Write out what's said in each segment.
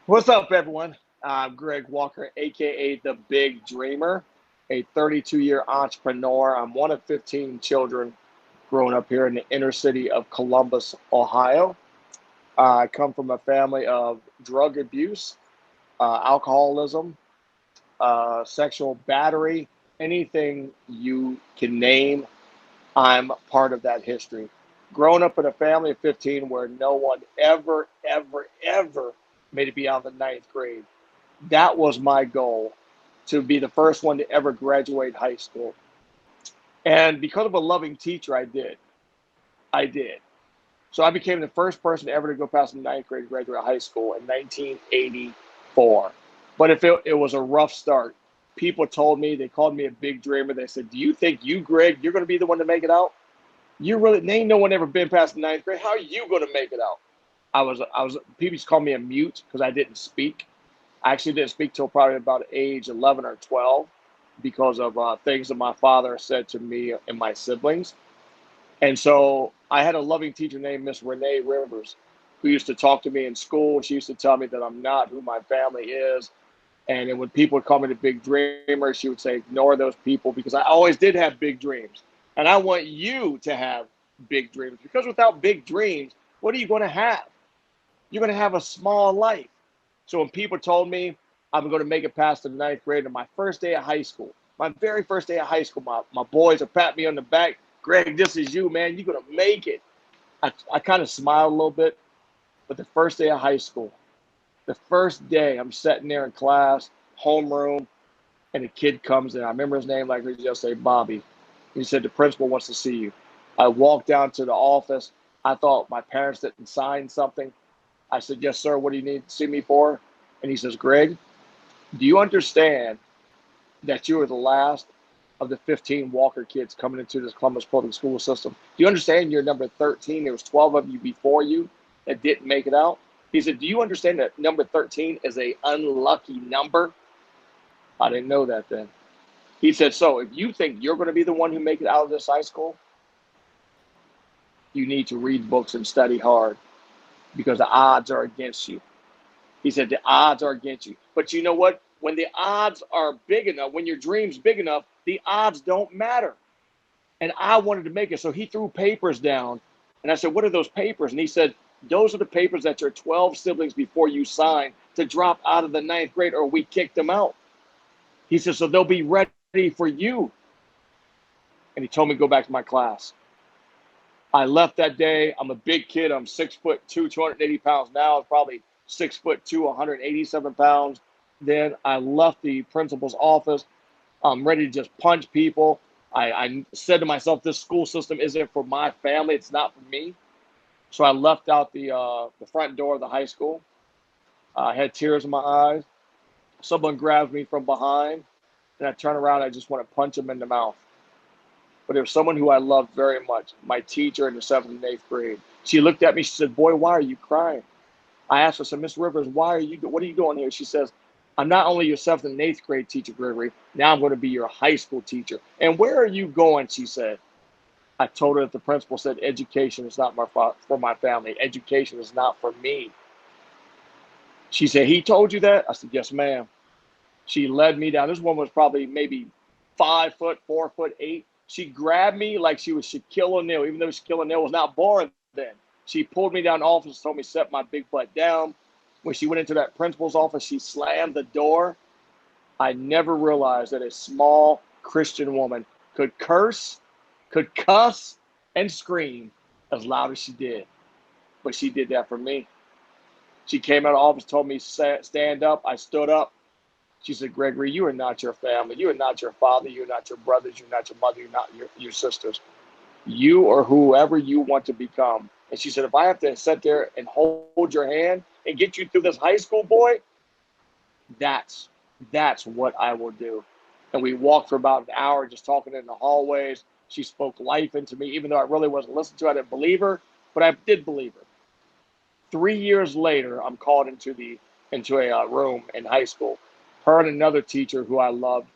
What's up, everyone? I'm Greg Walker, aka the Big Dreamer, a 32-year entrepreneur. I'm one of 15 children growing up here in the inner city of Columbus, Ohio. I come from a family of drug abuse, alcoholism, sexual battery, anything you can name. I'm part of that history. Growing up in a family of 15 where no one ever made it beyond the ninth grade. That was my goal, to be the first one to ever graduate high school. And because of a loving teacher, I did. I did. So I became the first person ever to go past the ninth grade and graduate high school in 1984. But if it was a rough start. People told me, they called me a big dreamer. They said, do you think you, Greg, you're going to be the one to make it out? You really, ain't no one ever been past the ninth grade. How are you going to make it out? People used to call me a mute because I didn't speak. I actually didn't speak till probably about age 11 or 12 because of things that my father said to me and my siblings. And so I had a loving teacher named Miss Renee Rivers who used to talk to me in school. She used to tell me that I'm not who my family is. And then when people would call me the big dreamer, she would say, ignore those people, because I always did have big dreams. And I want you to have big dreams, because without big dreams, what are you going to have? You're going to have a small life. So when people told me I'm going to make it past the ninth grade on my first day of high school, my very first day of high school, my boys would pat me on the back. Greg, this is you, man. You're going to make it. I kind of smiled a little bit. But the first day of high school, the first day I'm sitting there in class, homeroom, and a kid comes in. I remember his name like we just say, Bobby. He said, the principal wants to see you. I walked down to the office. I thought my parents didn't sign something. I said, yes, sir. What do you need to see me for? And he says, Greg, do you understand that you are the last of the 15 Walker kids coming into this Columbus public school system? Do you understand you're number 13? There was 12 of you before you that didn't make it out. He said, do you understand that number 13 is a unlucky number? I didn't know that then. He said, so if you think you're going to be the one who make it out of this high school, you need to read books and study hard, because the odds are against you. He said, the odds are against you. But you know what? When the odds are big enough, when your dream's big enough, the odds don't matter. And I wanted to make it. So he threw papers down. And I said, what are those papers? And he said, those are the papers that your 12 siblings before you signed to drop out of the ninth grade, or we kicked them out. He said, so they'll be ready for you. And he told me to go back to my class. I left that day. I'm a big kid. I'm 6'2", 280 pounds now. I'm probably 6'2", 187 pounds. Then I left the principal's office. I'm ready to just punch people. I said to myself, this school system isn't for my family. It's not for me. So I left out the front door of the high school. I had tears in my eyes. Someone grabs me from behind, and I turn around. I just want to punch him in the mouth. But there was someone who I loved very much, my teacher in the 7th and 8th grade. She looked at me. She said, boy, why are you crying? I asked her, I said, Miss Rivers, what are you doing here? She says, I'm not only your 7th and 8th grade teacher, Gregory, now I'm going to be your high school teacher. And where are you going? She said. I told her that the principal said, education is not for my family. Education is not for me. She said, he told you that? I said, yes, ma'am. She led me down. This woman was probably maybe 5 foot, 4'8". She grabbed me like she was Shaquille O'Neal, even though Shaquille O'Neal was not born then. She pulled me down the office, told me to set my big butt down. When she went into that principal's office, she slammed the door. I never realized that a small Christian woman could curse, could cuss, and scream as loud as she did. But she did that for me. She came out of the office, told me to stand up. I stood up. She said, Gregory, you are not your family. You are not your father. You are not your brothers. You're not your mother. You're not your sisters. You are whoever you want to become. And she said, if I have to sit there and hold your hand and get you through this high school, boy, that's what I will do. And we walked for about an hour just talking in the hallways. She spoke life into me, even though I really wasn't listening to her. I didn't believe her, but I did believe her. 3 years later, I'm called into a room in high school. Her and another teacher who I loved,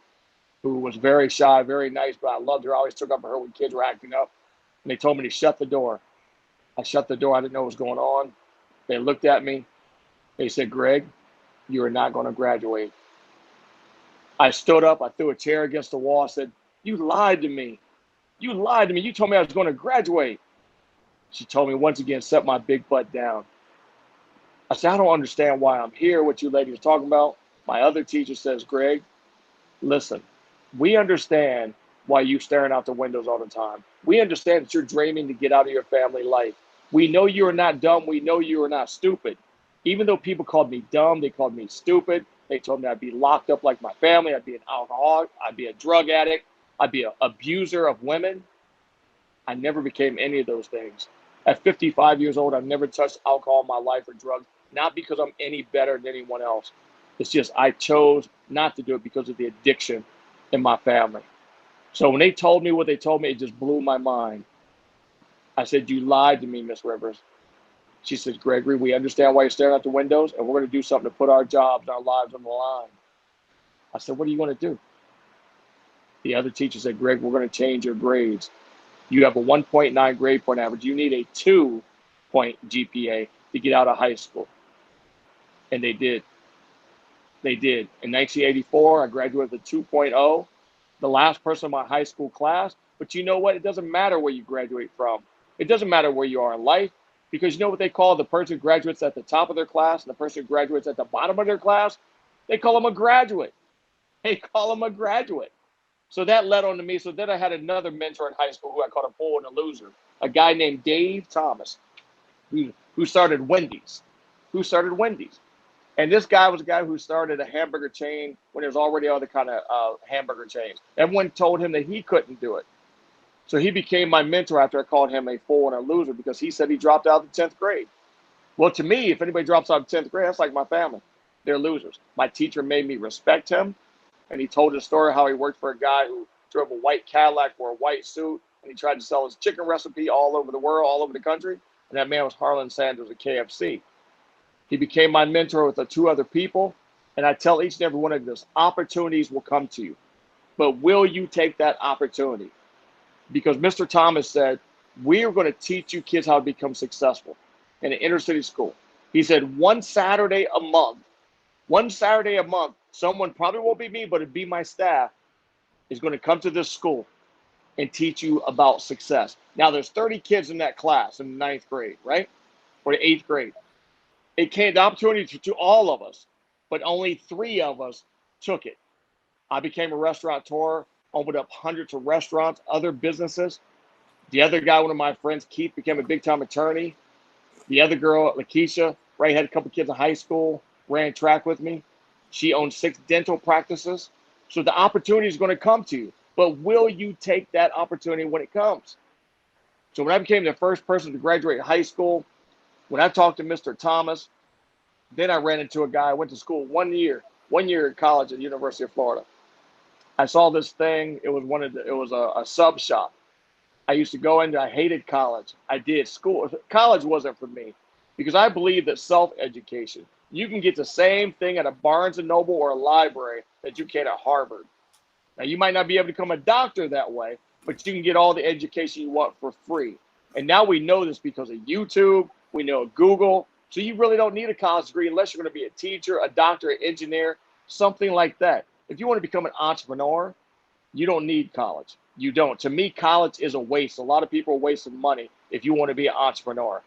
who was very shy, very nice, but I loved her. I always took up for her when kids were acting up. And they told me to shut the door. I shut the door. I didn't know what was going on. They looked at me. They said, Greg, You are not going to graduate. I stood up. I threw a chair against the wall. I said, you lied to me. You lied to me. You told me I was going to graduate. She told me once again, set my big butt down. I said, I don't understand why I'm here, what you ladies are talking about. My other teacher says, Greg, listen, we understand why you staring out the windows all the time. We understand that you're dreaming to get out of your family life. We know you are not dumb. We know you are not stupid. Even though people called me dumb, they called me stupid. They told me I'd be locked up like my family. I'd be an alcoholic. I'd be a drug addict. I'd be an abuser of women. I never became any of those things. At 55 years old, I've never touched alcohol in my life or drugs, not because I'm any better than anyone else. It's just I chose not to do it because of the addiction in my family. So when they told me what they told me, it just blew my mind. I said, you lied to me, Miss Rivers. She said, Gregory, we understand why you're staring out the windows, and we're going to do something to put our jobs and our lives on the line. I said, what are you going to do? The other teacher said, Greg, we're going to change your grades. You have a 1.9 grade point average. You need a 2-point GPA to get out of high school. And they did. They did. In 1984, I graduated with a 2.0, the last person in my high school class. But you know what? It doesn't matter where you graduate from. It doesn't matter where you are in life, because you know what they call the person who graduates at the top of their class and the person who graduates at the bottom of their class? They call them a graduate. They call them a graduate. So that led on to me. So then I had another mentor in high school who I called a fool and a loser, a guy named Dave Thomas, who started Wendy's. And this guy was a guy who started a hamburger chain when there was already other kind of hamburger chains. Everyone told him that he couldn't do it. So he became my mentor after I called him a fool and a loser, because he said he dropped out of the 10th grade. Well, to me, if anybody drops out of 10th grade, that's like my family. They're losers. My teacher made me respect him. And he told his story how he worked for a guy who drove a white Cadillac, wore a white suit, and he tried to sell his chicken recipe all over the world, all over the country. And that man was Harlan Sanders at KFC. He became my mentor with the two other people. And I tell each and every one of this, opportunities will come to you. But will you take that opportunity? Because Mr. Thomas said, we are going to teach you kids how to become successful in an inner city school. He said, one Saturday a month, someone, probably won't be me, but it'd be my staff, is going to come to this school and teach you about success. Now, there's 30 kids in that class in the 9th grade, right? Or the 8th grade. It came the opportunity to all of us, but only 3 of us took it. I became a restaurateur, opened up hundreds of restaurants, other businesses. The other guy, one of my friends, Keith, became a big-time attorney. The other girl, Lakeisha, right, had a couple kids in high school, ran track with me. She owns 6 dental practices. So the opportunity is going to come to you. But will you take that opportunity when it comes? So when I became the first person to graduate high school, when I talked to Mr. Thomas, then I ran into a guy. I went to school 1 year at college at the University of Florida. I saw this thing. It was a sub shop. I used to go into, I hated college. I did school. College wasn't for me, because I believe that self-education, you can get the same thing at a Barnes and Noble or a library that you can at Harvard. Now, you might not be able to become a doctor that way, but you can get all the education you want for free. And now we know this because of YouTube. We know Google. So you really don't need a college degree unless you're going to be a teacher, a doctor, an engineer, something like that. If you want to become an entrepreneur, you don't need college. You don't. To me, college is a waste. A lot of people are wasting money if you want to be an entrepreneur.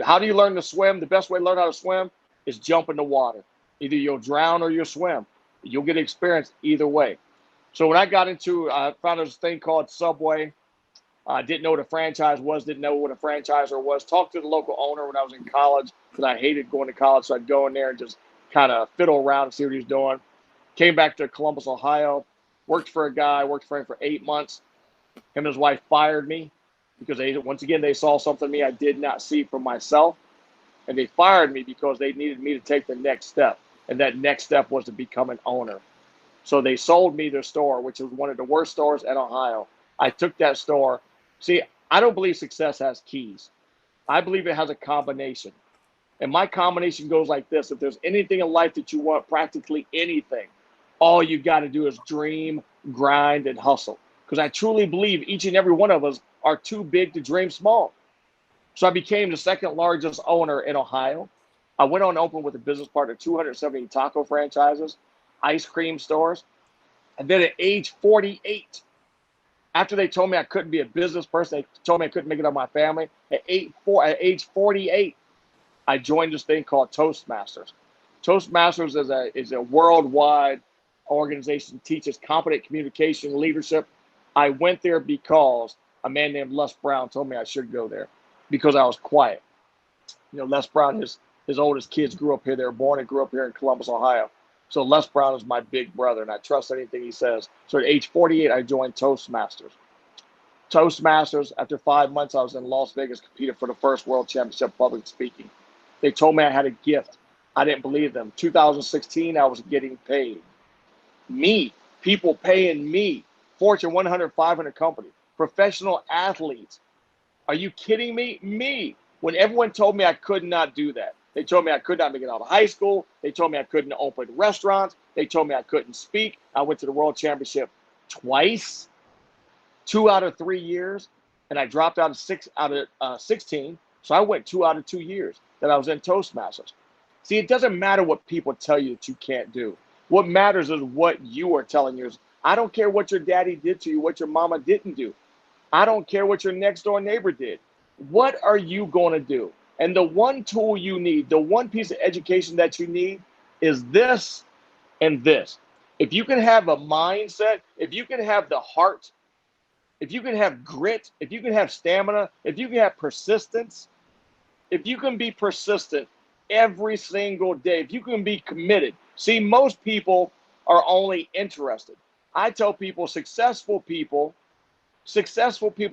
How do you learn to swim? The best way to learn how to swim is jump in the water. Either you'll drown or you'll swim. You'll get experience either way. So when I found this thing called Subway. I didn't know what a franchise was, didn't know what a franchisor was. Talked to the local owner when I was in college, because I hated going to college. So I'd go in there and just kind of fiddle around and see what he was doing. Came back to Columbus, Ohio, worked for him for 8 months. Him and his wife fired me because they saw something in me I did not see for myself. And they fired me because they needed me to take the next step. And that next step was to become an owner. So they sold me their store, which was one of the worst stores in Ohio. I took that store. See, I don't believe success has keys. I believe it has a combination. And my combination goes like this. If there's anything in life that you want, practically anything, all you got to do is dream, grind, and hustle. Because I truly believe each and every one of us are too big to dream small. So I became the second largest owner in Ohio. I went on to open with a business partner 270 taco franchises, ice cream stores. And then at age 48, after they told me I couldn't be a business person, they told me I couldn't make it on my family, at age 48, I joined this thing called Toastmasters. Toastmasters is a worldwide organization that teaches competent communication leadership. I went there because a man named Les Brown told me I should go there because I was quiet. You know, Les Brown, his oldest kids grew up here. They were born and grew up here in Columbus, Ohio. So Les Brown is my big brother, and I trust anything he says. So at age 48, I joined Toastmasters. Toastmasters, after 5 months, I was in Las Vegas, competed for the first World Championship public speaking. They told me I had a gift. I didn't believe them. 2016, I was getting paid. Me, people paying me. Fortune 100, 500 company, professional athletes. Are you kidding me? Me. When everyone told me I could not do that. They told me I could not make it out of high school. They told me I couldn't open restaurants. They told me I couldn't speak. I went to the World Championship twice, 2 out of 3 years, and I dropped out of 16. So I went 2 out of 2 years that I was in Toastmasters. See, it doesn't matter what people tell you that you can't do. What matters is what you are telling yours. I don't care what your daddy did to you, what your mama didn't do. I don't care what your next door neighbor did. What are you going to do? And the one tool you need, the one piece of education that you need is this and this. If you can have a mindset, if you can have the heart, if you can have grit, if you can have stamina, if you can have persistence, if you can be persistent every single day, if you can be committed. See, most people are only interested. I tell people, successful people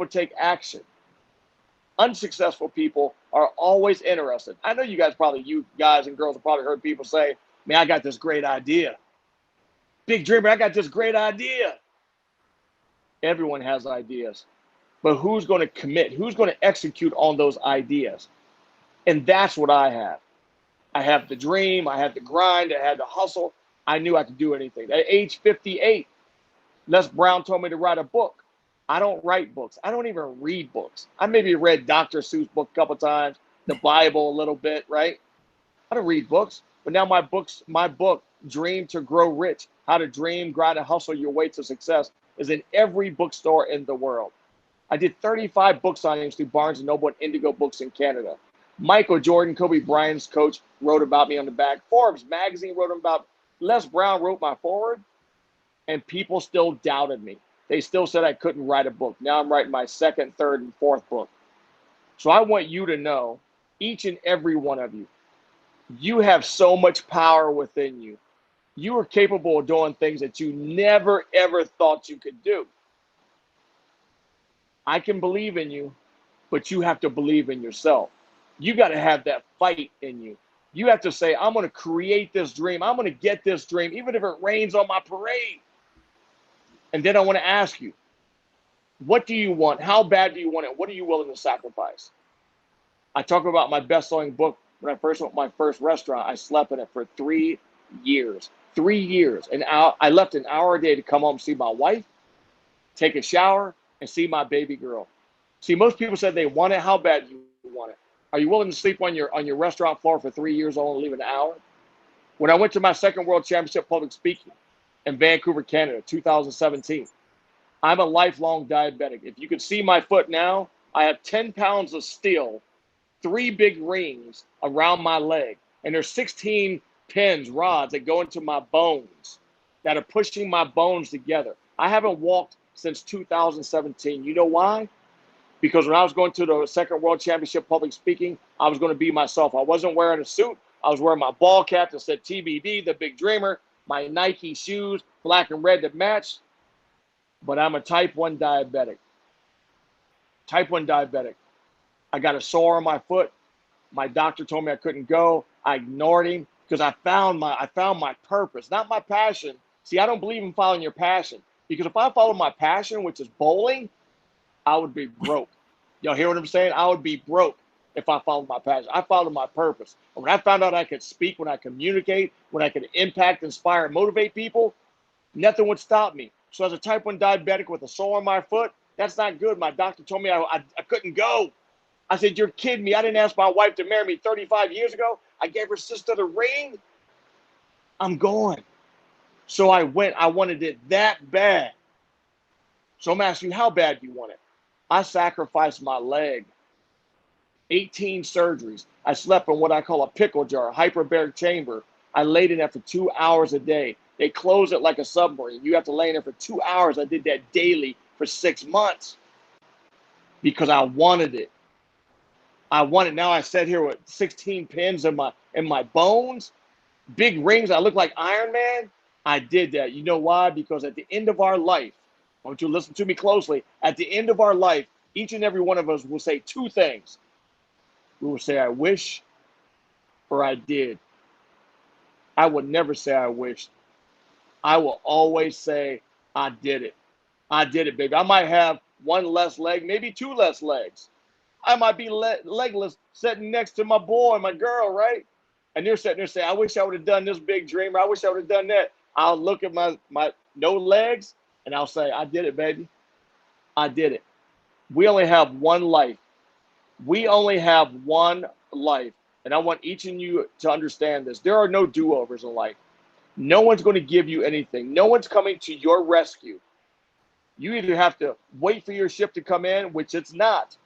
take action. Unsuccessful people are always interested. I know you guys and girls have probably heard people say, man, I got this great idea. Big dreamer, I got this great idea. Everyone has ideas. But who's going to commit? Who's going to execute on those ideas? And that's what I have. I have the dream. I have the grind. I had the hustle. I knew I could do anything. At age 58, Les Brown told me to write a book. I don't write books. I don't even read books. I maybe read Dr. Seuss' book a couple times, the Bible a little bit, right? I don't read books. But now my book, Dream to Grow Rich, How to Dream, Grind, and Hustle Your Way to Success, is in every bookstore in the world. I did 35 book signings through Barnes & Noble and Indigo Books in Canada. Michael Jordan, Kobe Bryant's coach, wrote about me on the back. Forbes magazine wrote about. Les Brown wrote my foreword, and people still doubted me. They still said I couldn't write a book. Now I'm writing my second, third, and fourth book. So I want you to know, each and every one of you, you have so much power within you. You are capable of doing things that you never, ever thought you could do. I can believe in you, but you have to believe in yourself. You got to have that fight in you. You have to say, I'm going to create this dream. I'm going to get this dream, even if it rains on my parade. And then I want to ask you, what do you want? How bad do you want it? What are you willing to sacrifice? I talk about my best-selling book. When I first went to my first restaurant, I slept in it for 3 years. 3 years. And I left an hour a day to come home and see my wife, take a shower, and see my baby girl. See, most people said they want it. How bad do you want it? Are you willing to sleep on your restaurant floor for 3 years only, leave an hour? When I went to my second World Championship public speaking in Vancouver, Canada, 2017, I'm a lifelong diabetic. If you could see my foot now, I have 10 pounds of steel, 3 big rings around my leg, and there's 16 pins, rods that go into my bones that are pushing my bones together. I haven't walked since 2017. You know why? Because when I was going to the second World Championship public speaking, I was going to be myself. I wasn't wearing a suit. I was wearing my ball cap that said TBD, the big dreamer, my Nike shoes, black and red that matched. But I'm a type 1 diabetic. Type 1 diabetic. I got a sore on my foot. My doctor told me I couldn't go. I ignored him because I found my purpose, not my passion. See, I don't believe in following your passion, because if I followed my passion, which is bowling, I would be broke. Y'all hear what I'm saying? I would be broke if I followed my passion. I followed my purpose. And when I found out I could speak, when I communicate, when I could impact, inspire, and motivate people, nothing would stop me. So as a type 1 diabetic with a sore on my foot, that's not good. My doctor told me I couldn't go. I said, you're kidding me. I didn't ask my wife to marry me 35 years ago. I gave her sister the ring. I'm going. So I went. I wanted it that bad. So I'm asking you, how bad do you want it? I sacrificed my leg. 18 surgeries. I slept in what I call a pickle jar, a hyperbaric chamber. I laid in there for 2 hours a day. They close it like a submarine. You have to lay in there for 2 hours. I did that daily for 6 months because I wanted it. I wanted. Now I sat here with 16 pins in my bones, big rings. I look like Iron Man. I did that. You know why? Because at the end of our life, I want you to listen to me closely. At the end of our life, each and every one of us will say two things. We will say, I wish, or I did. I would never say I wished. I will always say, I did it. I did it, baby. I might have one less leg, maybe two less legs. I might be legless sitting next to my boy, my girl, right? And they're sitting there saying, I wish I would have done this, big dreamer. I wish I would have done that. I'll look at my no legs and I'll say, I did it, baby. I did it. We only have one life. We only have one life. And I want each of you to understand this. There are no do-overs in life. No one's going to give you anything. No one's coming to your rescue. You either have to wait for your ship to come in, which it's not,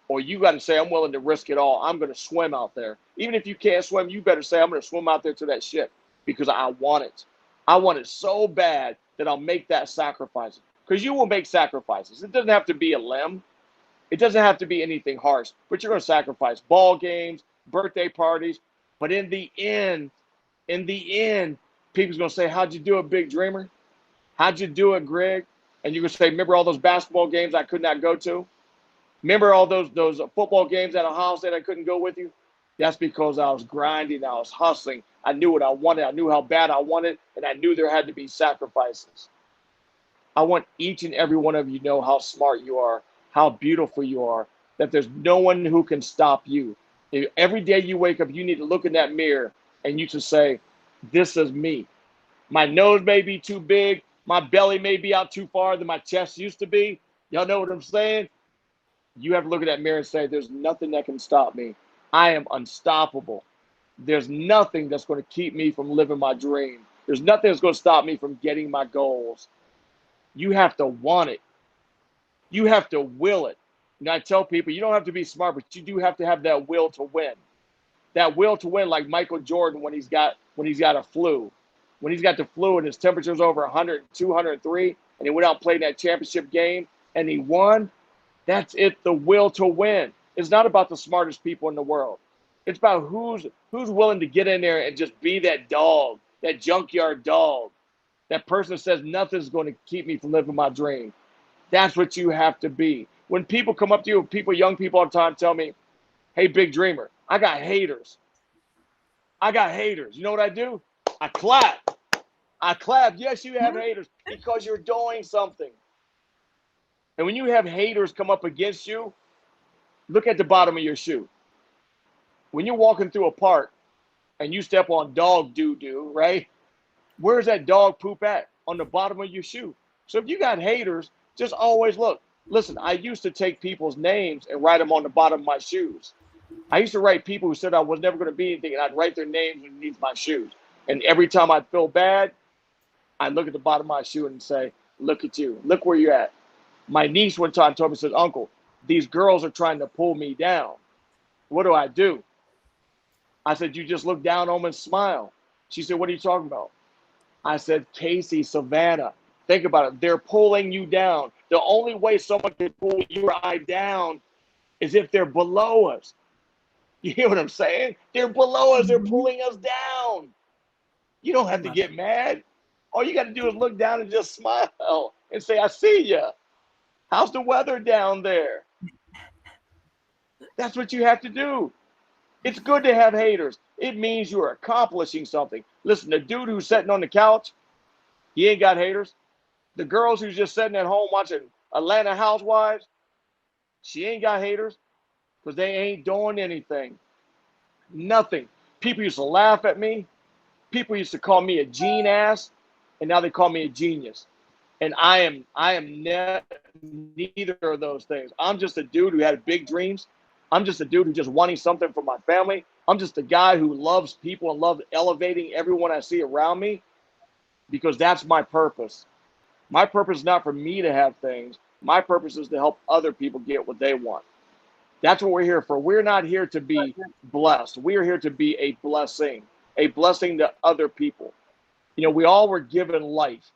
or you got to say, I'm willing to risk it all. I'm going to swim out there. Even if you can't swim, you better say, I'm going to swim out there to that ship because I want it. I want it so bad that I'll make that sacrifice. Because you will make sacrifices. It doesn't have to be a limb. It doesn't have to be anything harsh, but you're going to sacrifice ball games, birthday parties. But in the end, people's going to say, how'd you do it, big dreamer? How'd you do it, Greg? And you're going to say, remember all those basketball games I could not go to? Remember all those football games at a house that I couldn't go with you? That's because I was grinding. I was hustling. I knew what I wanted. I knew how bad I wanted, and I knew there had to be sacrifices. I want each and every one of you to know how smart you are, how beautiful you are, that there's no one who can stop you. Every day you wake up, you need to look in that mirror and you should say, this is me. My nose may be too big. My belly may be out too far than my chest used to be. Y'all know what I'm saying? You have to look at that mirror and say, there's nothing that can stop me. I am unstoppable. There's nothing that's going to keep me from living my dream. There's nothing that's going to stop me from getting my goals. You have to want it. You have to will it. And I tell people, you don't have to be smart, but you do have to have that will to win. That will to win, like Michael Jordan when he's got a flu. When he's got the flu and his temperature's over 100, 203, and he went out and played that championship game and he won. That's it, the will to win. It's not about the smartest people in the world. It's about who's willing to get in there and just be that dog, that junkyard dog, that person that says nothing's going to keep me from living my dream. That's what you have to be. When people come up to you, young people all the time tell me, hey, big dreamer, I got haters. I got haters. You know what I do? I clap. Yes, you have haters because you're doing something. And when you have haters come up against you, look at the bottom of your shoe. When you're walking through a park and you step on dog doo-doo, right? Where's that dog poop at? On the bottom of your shoe. So if you got haters, just always look. Listen, I used to take people's names and write them on the bottom of my shoes. I used to write people who said I was never going to be anything, and I'd write their names underneath my shoes. And every time I'd feel bad, I'd look at the bottom of my shoe and say, look at you. Look where you're at. My niece one time told me, says, Uncle, these girls are trying to pull me down. What do? I said, you just look down on them and smile. She said, what are you talking about? I said, Casey, Savannah, think about it. They're pulling you down. The only way someone can pull you or I down is if they're below us. You hear what I'm saying? They're below us. They're pulling us down. You don't have to get mad. All you got to do is look down and just smile and say, I see you. How's the weather down there? That's what you have to do. It's good to have haters. It means you're accomplishing something. Listen, the dude who's sitting on the couch, he ain't got haters. The girls who's just sitting at home watching Atlanta Housewives, she ain't got haters because they ain't doing anything. Nothing. People used to laugh at me. People used to call me a gene ass, and now they call me a genius. And I am neither of those things. I'm just a dude who had big dreams. I'm just a dude who just wanted something for my family. I'm just a guy who loves people and loves elevating everyone I see around me, because that's my purpose. My purpose is not for me to have things. My purpose is to help other people get what they want. That's what we're here for. We're not here to be blessed. We are here to be a blessing to other people. You know, we all were given life.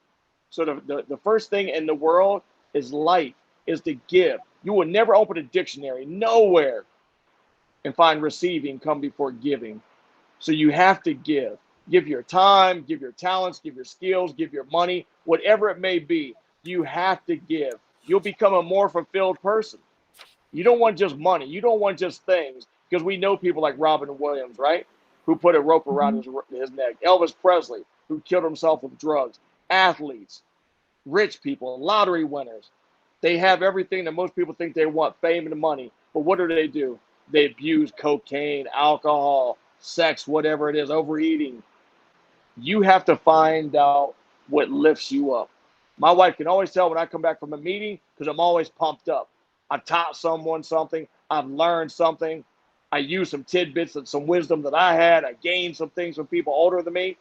So the first thing in the world is life, is to give. You will never open a dictionary, nowhere, and find receiving come before giving. So you have to give. Give your time, give your talents, give your skills, give your money, whatever it may be. You have to give. You'll become a more fulfilled person. You don't want just money. You don't want just things, because we know people like Robin Williams, right? Who put a rope around his neck. Elvis Presley, who killed himself with drugs. Athletes, rich people, lottery winners. They have everything that most people think they want, fame and money. But what do? They abuse cocaine, alcohol, sex, whatever it is, overeating. You have to find out what lifts you up. My wife can always tell when I come back from a meeting, because I'm always pumped up. I've taught someone something. I've learned something. I used some tidbits and some wisdom that I had. I gained some things from people older than me.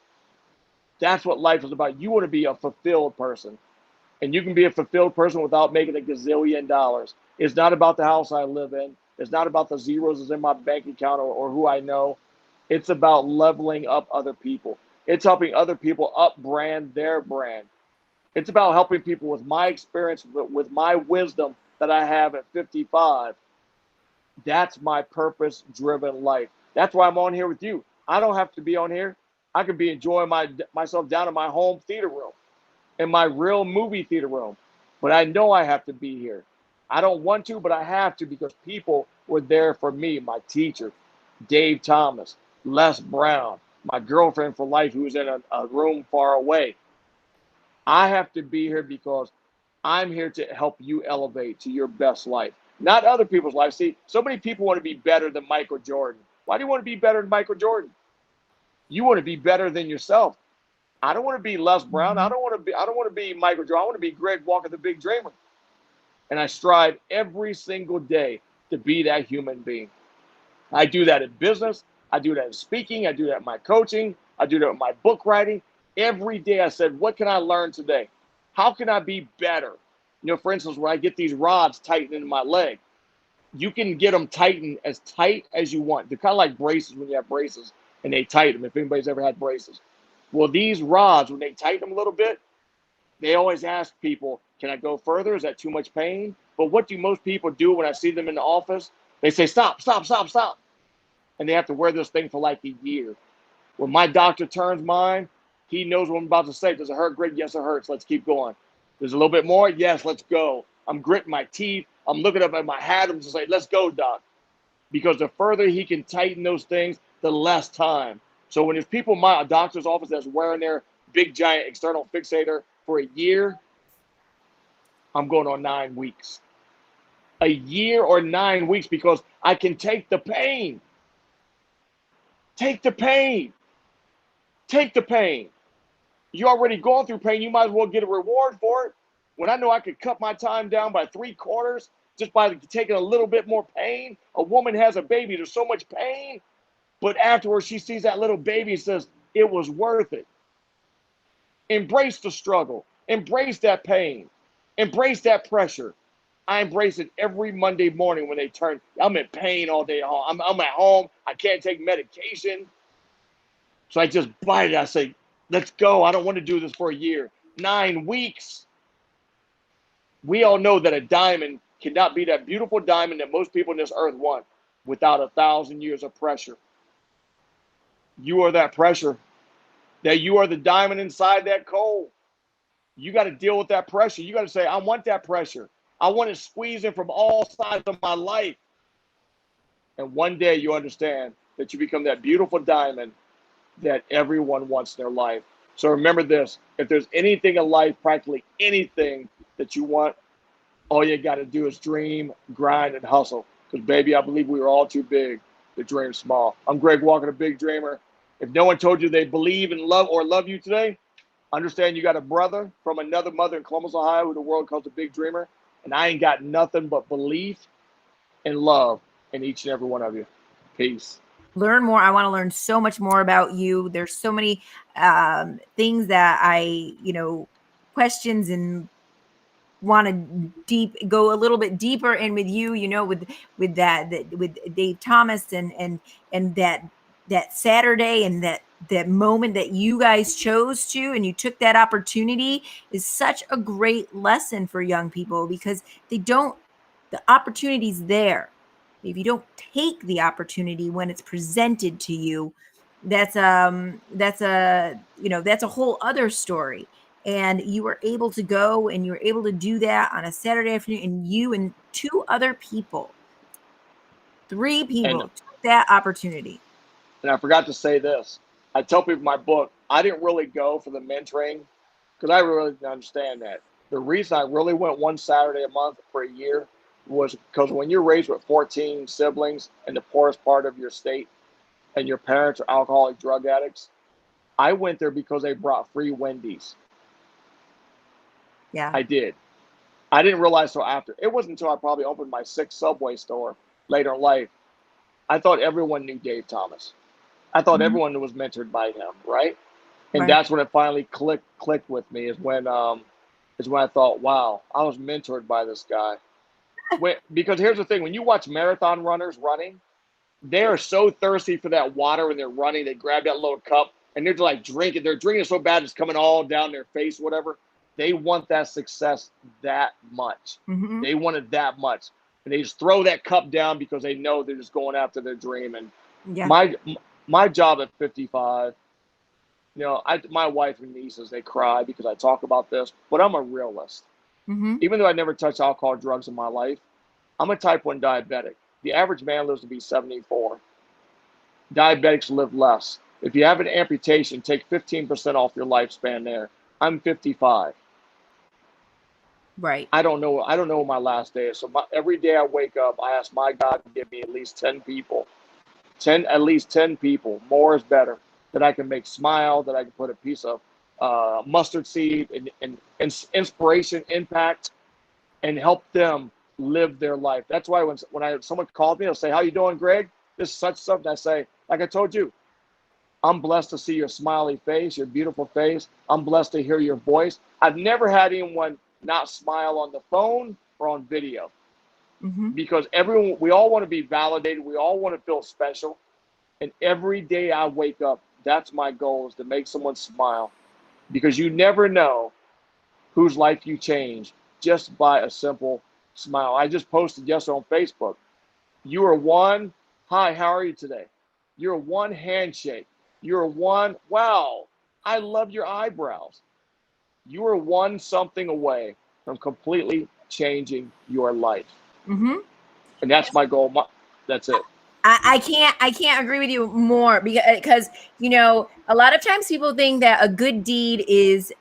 That's what life is about. You want to be a fulfilled person. And you can be a fulfilled person without making a gazillion dollars. It's not about the house I live in. It's not about the zeros that's in my bank account, or who I know. It's about leveling up other people. It's helping other people up brand their brand. It's about helping people with my experience, with my wisdom that I have at 55. That's my purpose-driven life. That's why I'm on here with you. I don't have to be on here. I could be enjoying myself down in my home theater room, in my real movie theater room. But I know I have to be here. I don't want to, but I have to, because people were there for me. My teacher, Dave Thomas, Les Brown, my girlfriend for life, who's in a room far away. I have to be here because I'm here to help you elevate to your best life, not other people's life. See, so many people want to be better than Michael Jordan. Why do you want to be better than Michael Jordan? You want to be better than yourself. I don't want to be Les Brown. I don't want to be Michael Jordan. I want to be Greg Walker, the big dreamer. And I strive every single day to be that human being. I do that in business. I do that in speaking. I do that in my coaching. I do that in my book writing. Every day I said, what can I learn today? How can I be better? You know, for instance, when I get these rods tightened in my leg, you can get them tightened as tight as you want. They're kind of like braces when you have braces and they tighten them, if anybody's ever had braces. Well, these rods, when they tighten them a little bit, they always ask people, can I go further? Is that too much pain? But what do most people do when I see them in the office? They say, stop, stop, stop, stop. And they have to wear this thing for like a year. When my doctor turns mine, he knows what I'm about to say. Does it hurt? Great. Yes, it hurts. Let's keep going. There's a little bit more. Yes, let's go. I'm gritting my teeth. I'm looking up at my hat. I'm just like, let's go, doc. Because the further he can tighten those things, the less time. So when there's people in my doctor's office that's wearing their big, giant external fixator for a year, I'm going on 9 weeks. A year or 9 weeks, because I can take the pain. Take the pain. Take the pain. You're already going through pain. You might as well get a reward for it. When I know I could cut my time down by 3/4 just by taking a little bit more pain. A woman has a baby. There's so much pain. But afterwards, she sees that little baby and says, it was worth it. Embrace the struggle. Embrace that pain. Embrace that pressure. I embrace it every Monday morning when they turn. I'm in pain all day. I'm at home. I can't take medication. So I just bite it. I say, let's go. I don't want to do this for a year. 9 weeks. We all know that a diamond cannot be that beautiful diamond that most people on this earth want without 1,000 years of pressure. You are that pressure. That you are the diamond inside that coal. You got to deal with that pressure. You got to say, I want that pressure. I want it squeezing from all sides of my life. And one day you understand that you become that beautiful diamond that everyone wants in their life. So remember this, if there's anything in life, practically anything that you want, all you got to do is dream, grind, and hustle. Because, baby, I believe we were all too big to dream small. I'm Greg Walker, the Big Dreamer. If no one told you they believe and love you today, understand you got a brother from another mother in Columbus, Ohio, who the world calls the Big Dreamer. And I ain't got nothing but belief and love in each and every one of you. Peace. learn more. I want to learn so much more about you. There's so many things that questions and want to go a little bit deeper in with you, with with Dave Thomas and that Saturday and that moment that you guys chose to and you took that opportunity is such a great lesson for young people, because the opportunity's there. If you don't take the opportunity when it's presented to you, that's a whole other story. And you were able to go and you were able to do that on a Saturday afternoon, and you and three And people took that opportunity. I forgot to say this. I tell people in my book, I didn't really go for the mentoring because I really didn't understand that. The reason I really went one Saturday a month for a year was because when you're raised with 14 siblings in the poorest part of your state and your parents are alcoholic drug addicts, I went there because they brought free Wendy's. Yeah. I did. I didn't realize till after. It wasn't until I probably opened my sixth Subway store later in life. I thought everyone knew Dave Thomas. I thought Mhm. everyone was mentored by him, right? And Right. that's when it finally clicked with me. Is when I thought, wow, I was mentored by this guy. Because here's the thing: when you watch marathon runners running, they are so thirsty for that water when they're running. They grab that little cup and they're like drinking. They're drinking it so bad it's coming all down their face, whatever. They want that success that much. Mm-hmm. They want it that much, and they just throw that cup down because they know they're just going after their dream. And Yeah. my job at 55, my wife and nieces, they cry because I talk about this, but I'm a realist. Mm-hmm. Even though I never touched alcohol or drugs in my life, I'm a type 1 diabetic. The average man lives to be 74. Diabetics live less. If you have an amputation, take 15% off your lifespan there. I'm 55. Right. I don't know what my last day is. So every day I wake up, I ask my God to give me at least 10 people. At least 10 people. More is better. That I can make smile, that I can put a piece of mustard seed and inspiration, impact, and help them live their life. That's why when someone calls me, they'll say, "How you doing, Greg? This is such something." I say, like I told you, I'm blessed to see your smiley face, your beautiful face. I'm blessed to hear your voice. I've never had anyone not smile on the phone or on video, Mm-hmm. because we all want to be validated. We all want to feel special. And every day I wake up, that's my goal, is to make someone smile, because you never know whose life you change just by a simple smile. I just posted yesterday on Facebook. You are one, hi, how are you today? You're one handshake. You're one, wow, I love your eyebrows. You are one something away from completely changing your life. Mm-hmm. And that's my goal. That's it. I can't agree with you more, because a lot of times people think that a good deed is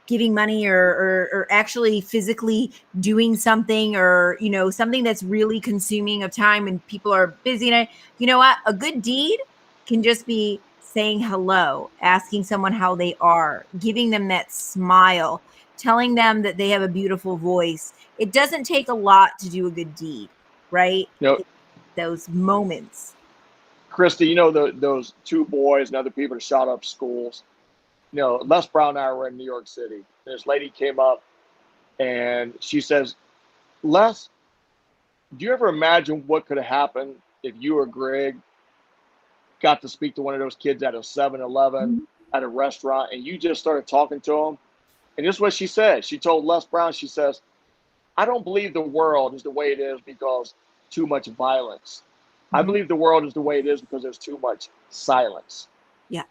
giving money, or actually physically doing something, or something that's really consuming of time and people are busy. And you know what, a good deed can just be saying hello, asking someone how they are, giving them that smile, telling them that they have a beautiful voice. It doesn't take a lot to do a good deed, right? You know, Those moments. Christy, those two boys and other people that shot up schools. Les Brown and I were in New York City. And this lady came up and she says, Les, do you ever imagine what could have happened if you or Greg got to speak to one of those kids at a 7-Eleven, Mhm. at a restaurant, and you just started talking to them? And this is what she said. She told Les Brown, she says, I don't believe the world is the way it is because too much violence. I Mhm. believe the world is the way it is because there's too much silence. Yeah.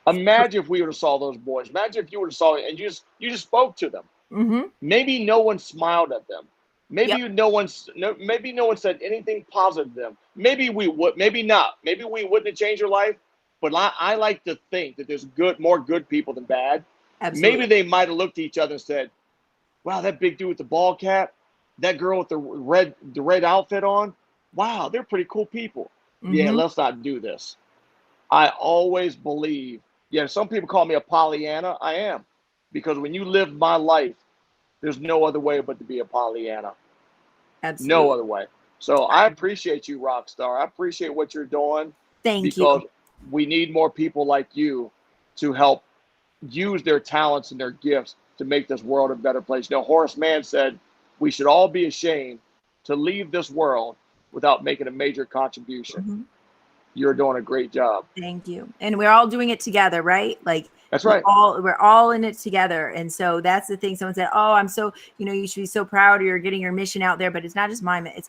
Imagine if we would have saw those boys. Imagine if you would have saw it and you just spoke to them. Mhm. Maybe no one smiled at them. Yep. Maybe no one said anything positive to them. Maybe we would, maybe not. Maybe we wouldn't have changed their life. But I like to think that there's more good people than bad. Maybe Absolutely. they might have looked at each other and said, "Wow, that big dude with the ball cap, that girl with the red outfit on. Wow, they're pretty cool people. Yeah, Mhm. let's not do this." I always believe. Yeah, some people call me a Pollyanna. I am, because when you live my life, there's no other way but to be a Pollyanna. No Absolutely. other way. So I appreciate you, Rockstar. I appreciate what you're doing. Thank you. because we need more people like you to help use their talents and their gifts to make this world a better place. You know, Horace Mann said we should all be ashamed to leave this world without making a major contribution. Mm-hmm. You're doing a great job. Thank you. And we're all doing it together, right? Like That's right. we're all in it together. And so that's the thing. Someone said, "Oh, I'm so, you should be so proud you're getting your mission out there." But it's not just my mission.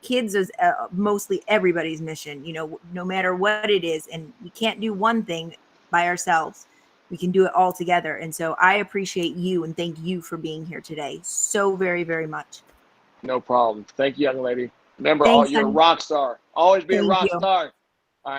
Kids is mostly everybody's mission, no matter what it is. And we can't do one thing by ourselves. We can do it all together. And so I appreciate you and thank you for being here today so very, very much. No problem. Thank you, young lady. Remember, Thanks, you're a honey. rock star. Always be a Thank rock you. star.